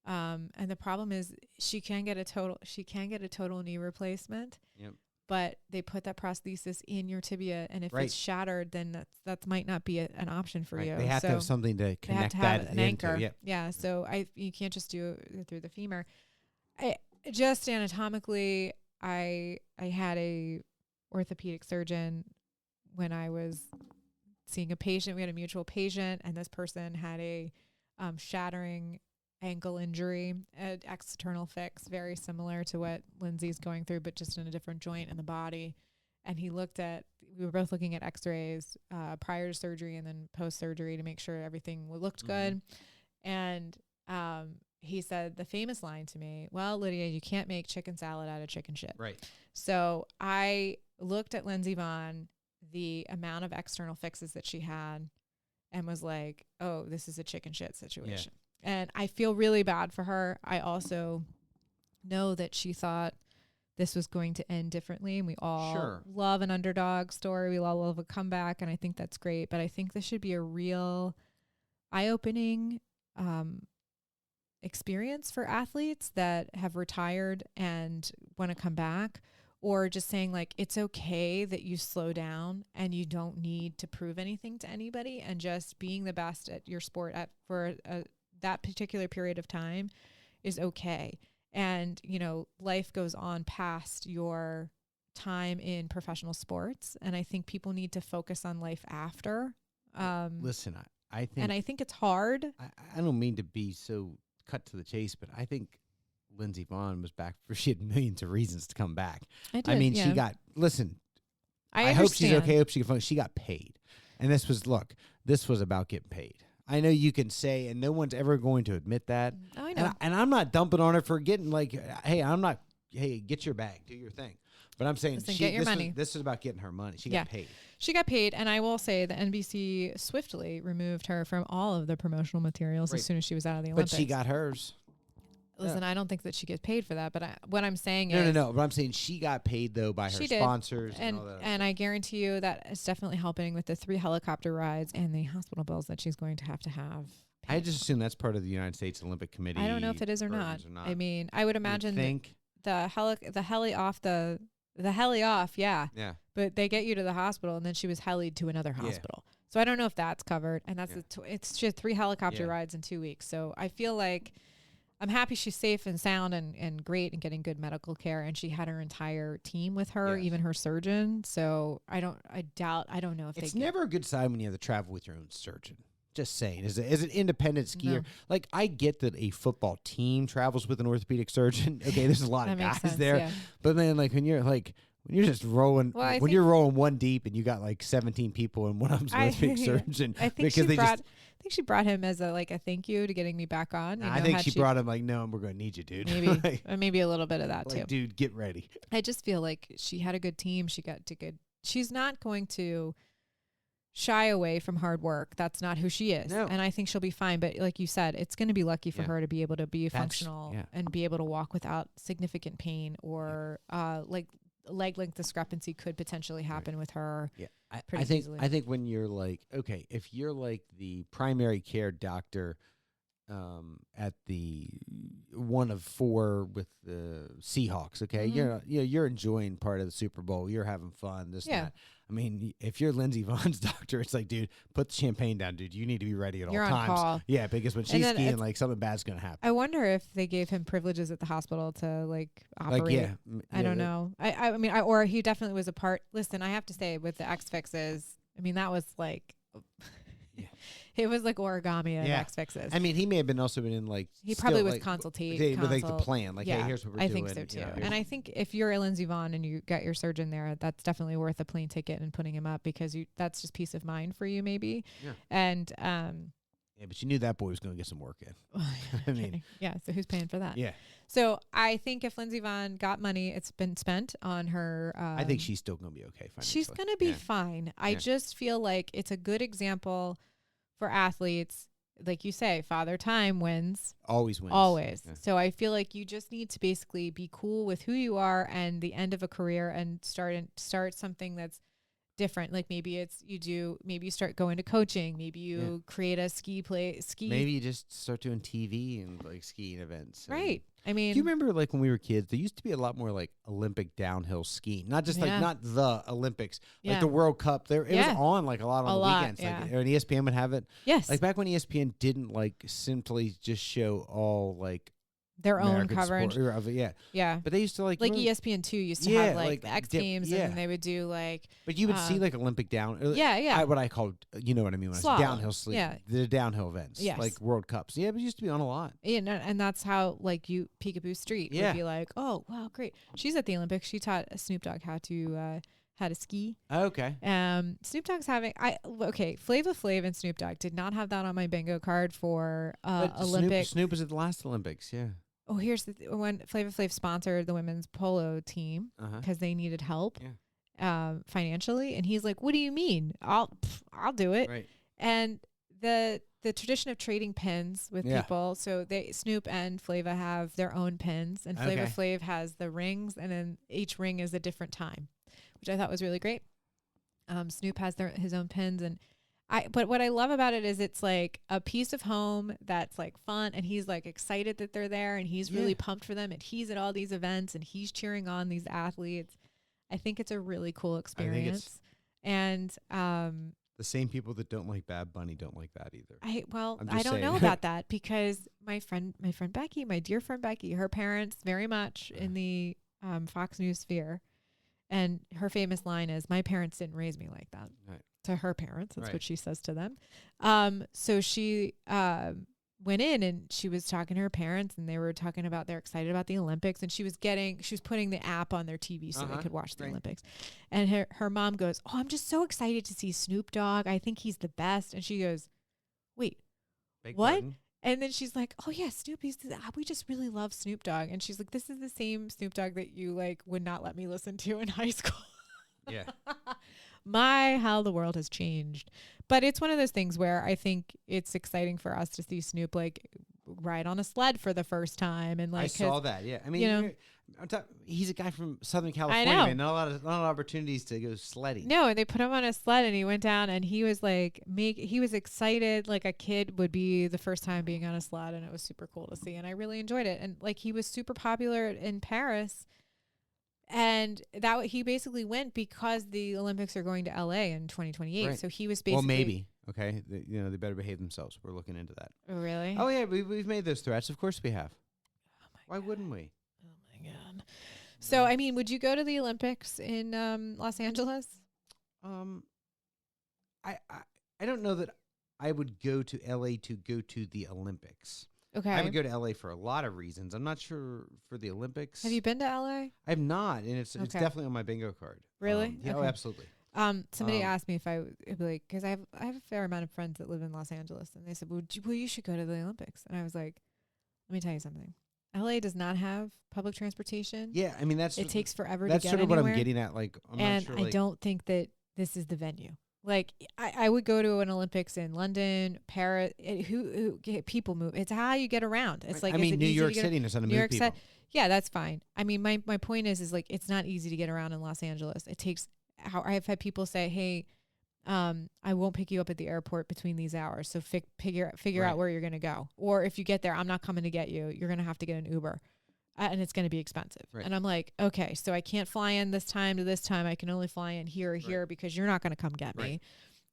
and the problem is she can get a total knee replacement. Yep. But they put that prosthesis in your tibia, and if it's shattered, then that might not be an option for you. They have to have something to connect an anchor. Yeah. So you can't just do it through the femur. Just anatomically, I had a orthopedic surgeon when I was seeing a patient. We had a mutual patient, and this person had a shattering ankle injury, an external fix, very similar to what Lindsay's going through, but just in a different joint in the body. And we were both looking at x-rays prior to surgery and then post-surgery to make sure everything looked good. And he said the famous line to me, well, Lydia, you can't make chicken salad out of chicken shit. Right. So I looked at Lindsey Vonn, the amount of external fixes that she had, and was like, oh, this is a chicken shit situation. Yeah. And I feel really bad for her. I also know that she thought this was going to end differently. And we all love an underdog story. We all love a comeback. And I think that's great. But I think this should be a real eye-opening experience for athletes that have retired and want to come back, or just saying like, it's okay that you slow down and you don't need to prove anything to anybody, and just being the best at your sport for that particular period of time is okay. And, life goes on past your time in professional sports. And I think people need to focus on life after. Listen, I think it's hard. I don't mean to be so cut to the chase, but I think Lindsey Vonn was back for she had millions of reasons to come back. I mean, she got, I hope she's okay. I hope she got paid. And this was about getting paid. I know you can say, and no one's ever going to admit that. Oh, I know. And I'm not dumping on her for getting like, hey, get your bag, do your thing. But I'm saying, get your money. This is about getting her money. She got paid. She got paid, and I will say the NBC swiftly removed her from all of the promotional materials as soon as she was out of the Olympics. But she got hers. Listen, I don't think that she gets paid for that, but what I'm saying is... No. But I'm saying she got paid, though, by her sponsors and all that. And I guarantee you that it's definitely helping with the 3 helicopter rides and the hospital bills that she's going to have paid. I just assume that's part of the United States Olympic Committee. I don't know if it is or not. I mean, I would imagine the heli off, yeah. Yeah. But they get you to the hospital, and then she was helied to another hospital. So I don't know if that's covered. And that's it's just 3 helicopter rides in 2 weeks. So I feel like I'm happy she's safe and sound and great and getting good medical care. And she had her entire team with her, even her surgeon. So I don't know if it's never a good sign when you have to travel with your own surgeon. Just saying, as an independent skier, like I get that a football team travels with an orthopedic surgeon. Okay, there's a lot of guys there, but then like when you're just rolling, when you're rolling one deep and you got like 17 people and one of them's an orthopedic surgeon, I think she brought him as a thank you to getting me back on. I think she brought him like, no, we're going to need you, dude. Maybe, maybe a little bit of that too. Dude, get ready. I just feel like she had a good team. She got to good. She's not going to shy away from hard work. That's not who she is. No. And I think she'll be fine. But like you said, it's going to be lucky for her to be able to be functional and be able to walk without significant pain or like leg length discrepancy could potentially happen with her. Yeah. I think when you're like, okay, if you're like the primary care doctor at the one of 4 with the Seahawks, okay, you're enjoying part of the Super Bowl, you're having fun, that. I mean, if you're Lindsey Vohn's doctor, it's like, dude, put the champagne down, dude. You need to be ready at all times. On call. Yeah, because when she's skiing, like something bad's gonna happen. I wonder if they gave him privileges at the hospital to like operate. I don't know. I mean, or he definitely was a part. Listen, I have to say, with the X Fixes, I mean, that was like. It was like origami of X Fixes. I mean, he may have been in like he probably was consultating with like the plan. Like, hey, here's what we're doing. I think so too. And I think if you're a Lindsey Vonn and you got your surgeon there, that's definitely worth a plane ticket and putting him up because that's just peace of mind for you, maybe. Yeah. And but you knew that boy was going to get some work in. I mean, so who's paying for that? Yeah. So I think if Lindsey Vonn got money, it's been spent on her. I think she's still going to be okay. She's going to be fine. I just feel like it's a good example for athletes. Like you say, father time wins. Always wins. Always. Yeah. So I feel like you just need to basically be cool with who you are and the end of a career and start something that's different. Like maybe you start going to coaching. Maybe you create a ski. Maybe you just start doing TV and like skiing events. Right. I mean, do you remember like when we were kids, there used to be a lot more like Olympic downhill skiing, not just like not the Olympics, like the World Cup. It was on like a lot on the weekends. Like, and ESPN would have it. Yes. Like back when ESPN didn't like simply just show all like their American own coverage of it, yeah. But they used to like ESPN2 used to have like the X Games, and then they would do like. But you would see like Olympic down. What I called, you know what I mean, when I was downhill sleep. Yeah. The downhill events, like World Cups. Yeah, but it used to be on a lot. Yeah, and that's how like Peekaboo Street would be like, oh wow, great. She's at the Olympics. She taught Snoop Dogg how to ski. Okay. Snoop Dogg's having Flava Flav and Snoop Dogg did not have that on my bingo card for Olympics. Snoop was at the last Olympics, yeah. Oh, here's when Flava Flav sponsored the women's polo team because they needed help financially, and he's like, "What do you mean? I'll do it." Right. And the tradition of trading pins with people, so Snoop and Flava have their own pins, and Flava Flav has the rings, and then each ring is a different time, which I thought was really great. Snoop has his own pins, but what I love about it is it's like a piece of home that's like fun, and he's like excited that they're there, and he's really pumped for them, and he's at all these events, and he's cheering on these athletes. I think it's a really cool experience. And the same people that don't like Bad Bunny don't like that either. I don't know about that because my friend Becky, my dear friend Becky, her parents very much in the Fox News sphere, and her famous line is, "My parents didn't raise me like that." Right. To her parents. That's what she says to them. So she went in and she was talking to her parents, and they were talking about they're excited about the Olympics, and she was putting the app on their TV so they could watch the Olympics. And her mom goes, "Oh, I'm just so excited to see Snoop Dogg. I think he's the best." And she goes, "Wait, what? Pardon? And then she's like, oh yeah, Snoopy's, we just really love Snoop Dogg. And she's like, this is the same Snoop Dogg that you like would not let me listen to in high school. Yeah. How the world has changed. But it's one of those things where I think it's exciting for us to see Snoop like ride on a sled for the first time. And like, I saw that. Yeah. I mean, you know, he's a guy from Southern California, man. Not a lot of opportunities to go sledding. No, and they put him on a sled and he went down and he was like, he was excited like a kid would be the first time being on a sled. And it was super cool to see. And I really enjoyed it. And like, he was super popular in Paris. And he basically went because the Olympics are going to LA in 2028. Right. So he was basically. Well, maybe. Okay. They better behave themselves. We're looking into that. Oh, really? Oh, yeah. We've made those threats. Of course we have. Why wouldn't we? Oh, my God. So, I mean, would you go to the Olympics in Los Angeles? I don't know that I would go to LA to go to the Olympics. Okay. I would go to LA for a lot of reasons. I'm not sure for the Olympics. Have you been to LA? I have not, and it's definitely on my bingo card. Really? Yeah, okay. Oh, absolutely. Somebody asked me if I would be like, because I have a fair amount of friends that live in Los Angeles, and they said, well, you should go to the Olympics. And I was like, let me tell you something. LA does not have public transportation. Yeah, I mean it takes forever to that's get sort of anywhere. what I'm getting at. Like, I'm not sure, I don't think that this is the venue. Like, I would go to an Olympics in London, Paris. People move. It's how you get around. It's like, I mean, New York City is on a move people. Yeah, that's fine. I mean, my point is like, it's not easy to get around in Los Angeles. It takes. I've had people say, hey, I won't pick you up at the airport between these hours. So figure Right. out where you're going to go. Or if you get there, I'm not coming to get you. You're going to have to get an Uber. And it's going to be expensive. Right. And I'm like, okay, so I can't fly in this time to this time. I can only fly in here or here because you're not going to come get me.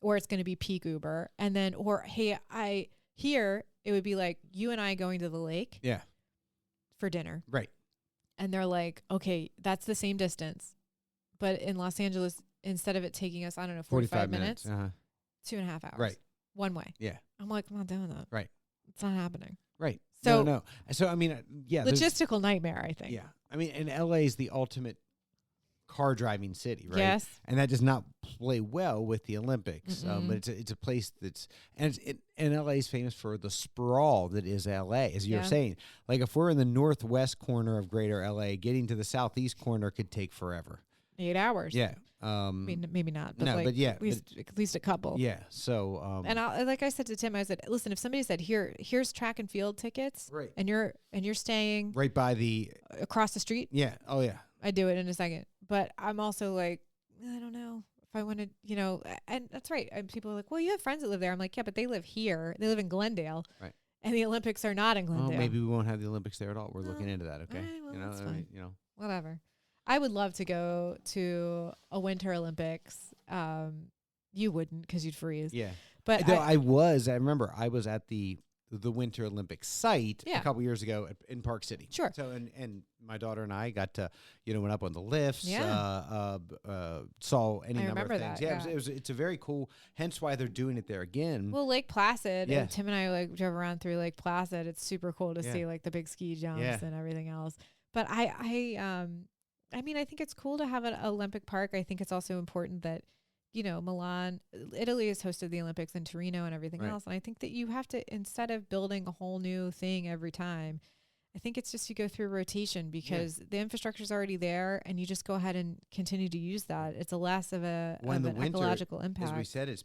Or it's going to be peak Uber. And then, or hey, it would be like you and I going to the lake. Yeah. For dinner. Right. And they're like, okay, that's the same distance. But in Los Angeles, instead of it taking us, I don't know, 45 minutes, 2.5 hours. Right. One way. Yeah. I'm like, I'm not doing that. Right. It's not happening. Right. So no. So, I mean, yeah. Logistical nightmare, I think. Yeah. I mean, and LA is the ultimate car driving city, right? Yes. And that does not play well with the Olympics. But it's a place that's, and LA is famous for the sprawl that is LA, as you're saying. Like, if we're in the northwest corner of greater LA, getting to the southeast corner could take forever. 8 hours. Yeah. I mean, maybe not. But no, like but yeah. At least a couple. Yeah. So. And like I said to Tim, I said, listen, if somebody said, here's track and field tickets. Right. And you're staying. Right by the. Across the street. Yeah. Oh, yeah. I'd do it in a second. But I'm also like, I don't know if I want to, and that's right. And people are like, well, you have friends that live there. I'm like, yeah, but they live here. They live in Glendale. Right. And the Olympics are not in Glendale. Oh, maybe we won't have the Olympics there at all. We're looking into that. Okay. Right, well, that's I fine. mean, Whatever. I would love to go to a Winter Olympics. You wouldn't because you'd freeze. Yeah. But I remember I was at the Winter Olympics site a couple years ago in Park City. Sure. So, and my daughter and I got to, went up on the lifts, saw any number of things. That, it's a very cool, hence why they're doing it there again. Well, Lake Placid, and Tim and I like drove around through Lake Placid. It's super cool to see like the big ski jumps and everything else. But I mean, I think it's cool to have an Olympic park. I think it's also important that, Milan, Italy has hosted the Olympics in Torino and everything else. And I think that you have to, instead of building a whole new thing every time, I think it's just you go through rotation because the infrastructure is already there and you just go ahead and continue to use that. It's a less of an ecological impact. As we said, it's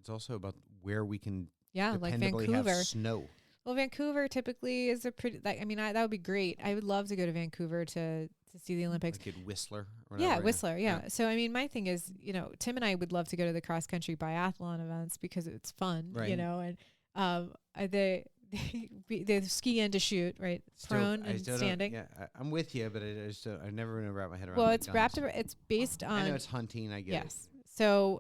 also about where we can like dependably Vancouver. have snow. Well, Vancouver typically is a pretty, that would be great. I would love to go to Vancouver to see the Olympics. Like at Whistler. Or yeah, Whistler. Yeah. So, I mean, my thing is, Tim and I would love to go to the cross country biathlon events because it's fun, and the ski and to shoot, right? Prone and standing. Yeah, I'm with you, but I never really wrap my head around. Well, it's it's based on. I know it's hunting. I get it. Yes. So,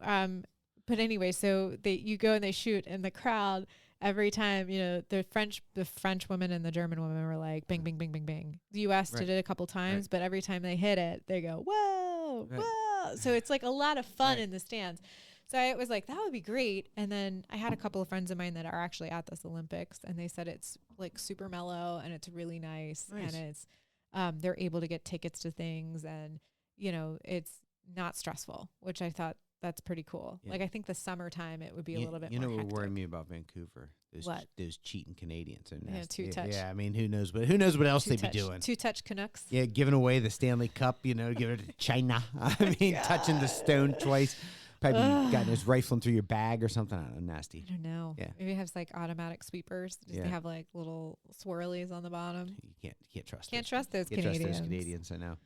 but anyway, so you go and they shoot, and the crowd. Every time, the French women and the German women were like, bing, bing, bing, bing, bing. The U.S. did it a couple times, but every time they hit it, they go, whoa, whoa. So it's like a lot of fun in the stands. So I was like, that would be great. And then I had a couple of friends of mine that are actually at this Olympics, and they said it's like super mellow and it's really nice. And it's they're able to get tickets to things, and it's not stressful, which I thought that's pretty cool. Yeah. Like I think the summertime it would be a little bit You more know what hectic. worried me about Vancouver? What? Those cheating Canadians. Yeah, two-touch. Yeah, I mean, who knows what else they'd be Two-touch. doing? Two-touch Canucks. Yeah, giving away the Stanley Cup, give it to China. I mean, touching the stone twice. Probably gotten his rifling through your bag or something. I don't know, nasty. I don't know. Yeah. Maybe it has like automatic sweepers. Does they have like little swirlies on the bottom? You can't trust. Can't trust those Can't Canadians. trust those Canadians. I know.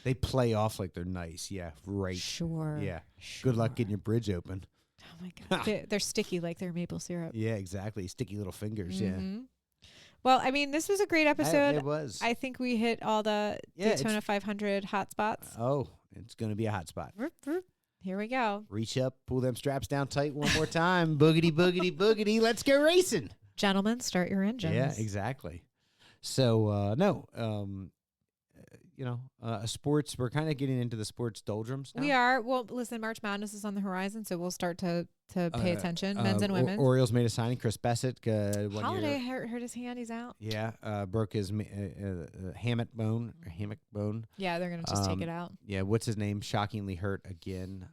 They play off like they're nice. Yeah, right. Sure. Yeah. Sure. Good luck getting your bridge open. Oh my god, they're sticky like they're maple syrup. Yeah, exactly. Sticky little fingers. Mm-hmm. Well, I mean, this was a great episode. It was. I think we hit all the Daytona 500 hot spots. Oh, it's going to be a hot spot. Here we go. Reach up, pull them straps down tight one more time. Boogity, boogity, boogity. Let's go racing. Gentlemen, start your engines. Yeah, exactly. So, sports, we're kind of getting into the sports doldrums now. We are. Well, listen, March Madness is on the horizon, so we'll start to pay attention, men's and women's. Orioles made a signing. Chris Bassett. Holiday hurt his hand. He's out. Yeah, broke his hammock bone. Yeah, they're going to just take it out. Yeah, what's his name? Shockingly hurt again.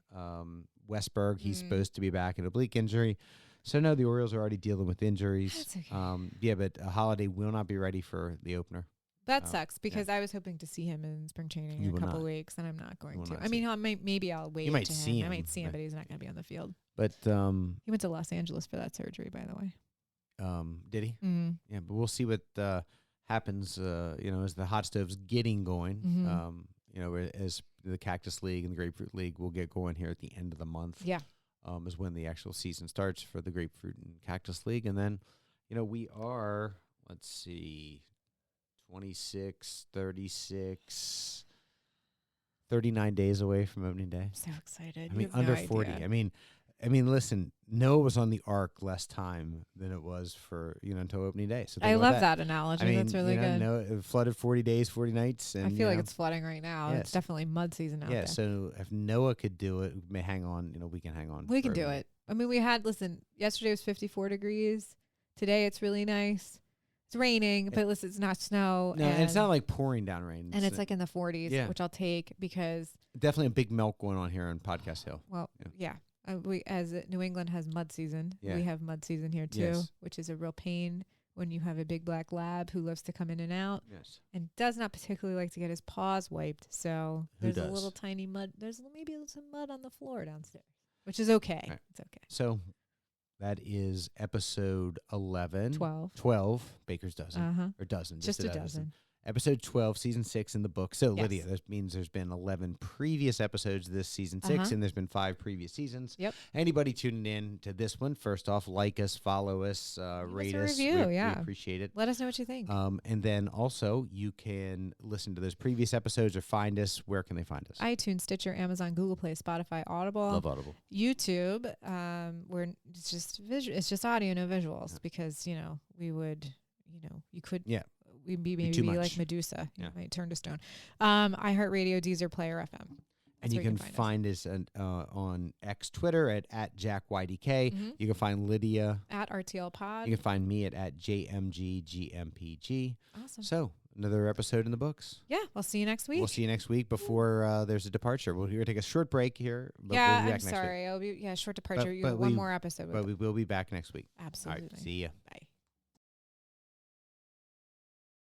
Westberg, he's supposed to be back in oblique injury. So, no, the Orioles are already dealing with injuries. That's okay. But Holiday will not be ready for the opener. That sucks because I was hoping to see him in spring training in a couple weeks, and I'm not going to. I mean, maybe I'll wait. You might to see him. I might see him, but he's not going to be on the field. But he went to Los Angeles for that surgery, by the way. Did he? Mm-hmm. Yeah, but we'll see what happens. As the hot stove's getting going. Mm-hmm. As the Cactus League and the Grapefruit League will get going here at the end of the month. Yeah. Is when the actual season starts for the Grapefruit and Cactus League, and then, we are. Let's see. 26, 36, 39 days away from opening day. So excited. I mean, under 40. I mean, listen, Noah was on the ark less time than it was for, until opening day. So I love that analogy. That's really good. Noah, it flooded 40 days, 40 nights. And I feel like it's flooding right now. Yes. It's definitely mud season out there. Yeah, so if Noah could do it, we may hang on, we can hang on. We can do it. I mean, yesterday was 54 degrees. Today it's really nice. It's raining, but listen, it's not snow. No, and it's not like pouring down rain. And it's like in the 40s, which I'll take because... Definitely a big melt going on here on Podcast Hill. Well, yeah. We, as New England has mud season, we have mud season here too, which is a real pain when you have a big black lab who loves to come in and out and does not particularly like to get his paws wiped. So there's a little tiny mud. There's maybe some mud on the floor downstairs, which is okay. Right. It's okay. So... that is episode 11. 12. Baker's dozen. Or dozen. Just a dozen. Episode 12, season 6 in the book. So, Lydia, that means there's been 11 previous episodes this season 6, and there's been 5 previous seasons. Yep. Anybody tuning in to this one, first off, like us, follow us, rate us. Review, we appreciate it. Let us know what you think. And then also, you can listen to those previous episodes or find us. Where can they find us? iTunes, Stitcher, Amazon, Google Play, Spotify, Audible. Love Audible. YouTube, where it's just it's just audio, no visuals, because, we would, you could... Yeah. We'd be maybe like Medusa. You might turn to stone. iHeartRadio, Deezer, Player FM. And you can find us on X Twitter at JackYDK. You can find Lydia at RTL Pod. You can find me at JMGGMPG. Awesome. So another episode in the books. Yeah, we'll see you next week. We'll see you next week before there's a departure. We're going to take a short break here. But yeah, we'll be back I'm sorry. Next week. Short departure. But one more episode. But we will be back next week. Absolutely. All right, see ya. Bye.